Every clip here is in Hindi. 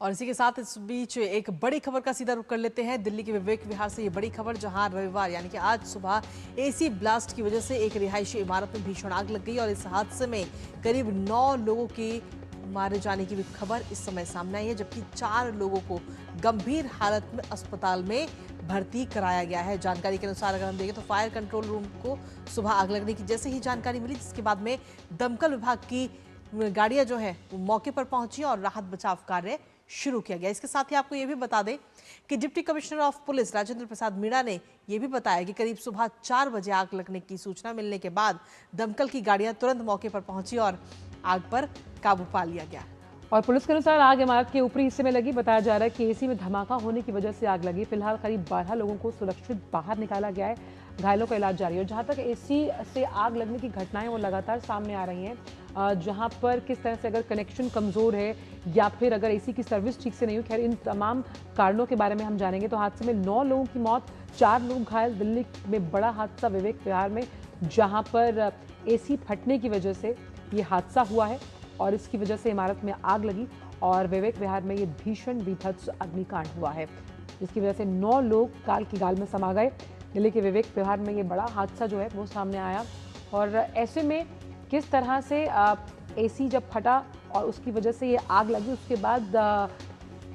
और इसी के साथ इस बीच एक बड़ी खबर का सीधा रुख कर लेते हैं। दिल्ली के विवेक विहार से ये बड़ी खबर, जहां रविवार यानी कि आज सुबह एसी ब्लास्ट की वजह से एक रिहायशी इमारत में भीषण आग लग गई और इस हादसे में करीब 9 लोगों की मारे जाने की भी खबर इस समय सामने आई है, जबकि 4 लोगों को गंभीर हालत में अस्पताल में भर्ती कराया गया है। जानकारी के अनुसार अगर हम देखें तो फायर कंट्रोल रूम को सुबह आग लगने की जैसे ही जानकारी मिली, जिसके बाद में दमकल विभाग की गाड़ियां जो है वो मौके पर पहुंची और राहत बचाव कार्य शुरू किया गया। इसके साथ ही आपको ये भी बता दें कि deputy commissioner of police Rajendra Prasad Meena ने यह भी बताया कि करीब सुबह 4 बजे आग लगने की सूचना मिलने के बाद दमकल की गाड़ियां तुरंत मौके पर पहुंची और आग पर काबू पा लिया गया। और पुलिस के अनुसार आग इमारत के ऊपरी हिस्से में लगी। बताया जा रहा है कि एसी में धमाका होने की वजह से आग लगी। फिलहाल करीब 12 लोगों को सुरक्षित बाहर निकाला गया है, घायलों का इलाज जारी है। जहां तक एसी से आग लगने की घटनाएं वो लगातार सामने आ रही हैं, जहां पर किस तरह से अगर कनेक्शन कमजोर है या फिर अगर एसी की सर्विस ठीक से नहीं हुई, खैर इन तमाम कारणों के बारे में हम जानेंगे। तो हादसे में 9 लोगों की मौत, 4 लोग घायल। दिल्ली में बड़ा हादसा विवेक विहार में, जहां पर एसी फटने की वजह से ये हादसा हुआ है और इसकी वजह से इमारत में आग लगी और विवेक विहार में ये भीषण विभत्स अग्निकांड हुआ है, जिसकी वजह से 9 लोग काल की गाल में समा गए। दिल्ली के विवेक विहार में ये बड़ा हादसा जो है वो सामने आया और ऐसे में किस तरह से एसी जब फटा और उसकी वजह से ये आग लगी, उसके बाद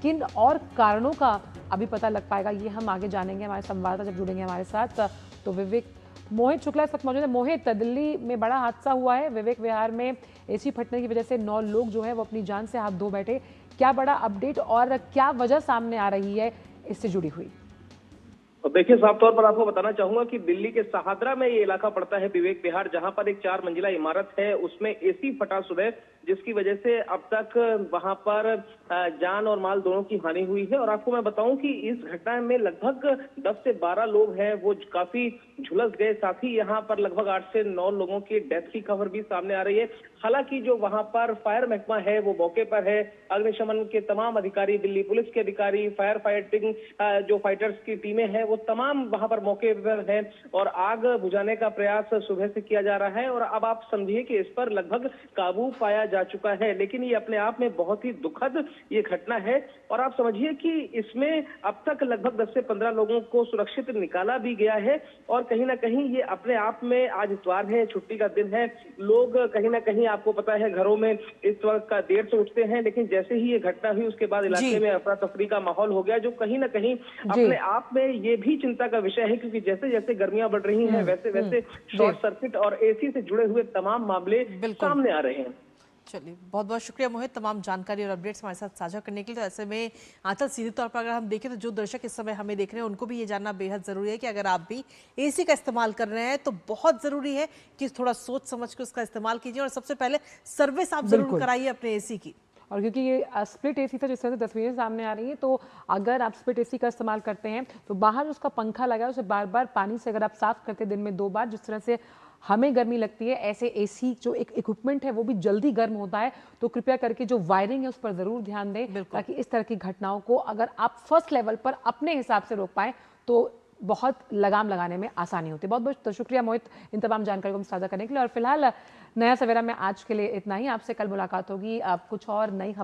किन और कारणों का अभी पता लग पाएगा, ये हम आगे जानेंगे। हमारे संवाददाता जब जुड़ेंगे हमारे साथ तो विवेक मोहित शुक्ला इस वक्त मौजूद है। मोहित, दिल्ली में बड़ा हादसा हुआ है, विवेक विहार में एसी फटने की वजह से 9 लोग जो है वो अपनी जान से हाथ धो बैठे। क्या बड़ा अपडेट और क्या वजह सामने आ रही है इससे जुड़ी हुई? देखिए, साफ तौर पर आपको बताना चाहूंगा कि दिल्ली के सहादरा में ये इलाका पड़ता है विवेक विहार, जहां पर एक 4 मंजिला इमारत है, उसमें एसी फटा सुबह, जिसकी वजह से अब तक वहां पर जान और माल दोनों की हानि हुई है। और आपको मैं बताऊं कि इस घटना में लगभग 10 से 12 लोग हैं वो काफी झुलस गए। साथ ही यहाँ पर लगभग 8 से 9 लोगों की डेथ की खबर भी सामने आ रही है। हालांकि जो वहां पर फायर महकमा है वो मौके पर है, अग्निशमन के तमाम अधिकारी, दिल्ली पुलिस के अधिकारी, फायर फाइटिंग जो फाइटर्स की टीमें हैं वो तमाम वहां पर मौके पर हैं और आग बुझाने का प्रयास सुबह से किया जा रहा है। और अब आप समझिए कि इस पर लगभग काबू पाया जा चुका है, लेकिन ये अपने आप में बहुत ही दुखद ये घटना है। और आप समझिए कि इसमें अब तक लगभग 10 से 15 लोगों को सुरक्षित निकाला भी गया है। और कहीं ना कहीं ये अपने आप में, आज इतवार है, छुट्टी का दिन है, लोग कहीं ना कहीं आपको पता है घरों में इस वक्त का देर से उठते हैं, लेकिन जैसे ही ये घटना हुई उसके बाद इलाके में अफरा तफरी का माहौल हो गया, जो कहीं ना कहीं अपने आप में ये भी चिंता का विषय है, क्योंकि जैसे जैसे गर्मियां बढ़ रही हैं वैसे वैसे शॉर्ट सर्किट और एसी से जुड़े हुए तमाम मामले सामने आ रहे हैं। चलिए, बहुत बहुत शुक्रिया मोहित, तमाम जानकारी और अपडेट्स हमारे साथ साझा करने के लिए। तो ऐसे में आंचल, सीधे तौर पर अगर हम देखें तो जो दर्शक इस समय हमें देख रहे हैं उनको भी ये जानना बेहद ज़रूरी है कि अगर आप भी एसी का इस्तेमाल कर रहे हैं तो बहुत ज़रूरी है कि थोड़ा सोच समझ के उसका इस्तेमाल कीजिए और सबसे पहले सर्विस आप जरूर कराइए अपने एसी की। और क्योंकि ये स्प्लिट एसी था, जिस तरह से तस्वीरें सामने आ रही हैं, तो अगर आप स्प्लिट एसी का इस्तेमाल करते हैं तो बाहर उसका पंखा लगा है उसे बार बार पानी से अगर आप साफ करते हैं दिन में 2 बार, जिस तरह से हमें गर्मी लगती है, ऐसे एसी जो एक इक्विपमेंट है वो भी जल्दी गर्म होता है। तो कृपया करके जो वायरिंग है उस पर जरूर ध्यान दें, ताकि इस तरह की घटनाओं को अगर आप फर्स्ट लेवल पर अपने हिसाब से रोक पाएं तो बहुत लगाम लगाने में आसानी होती है। बहुत बहुत शुक्रिया मोहित इन तमाम जानकारी को साझा करने के लिए। और फिलहाल नया सवेरा में आज के लिए इतना ही। आपसे कल मुलाकात होगी, आप कुछ और नई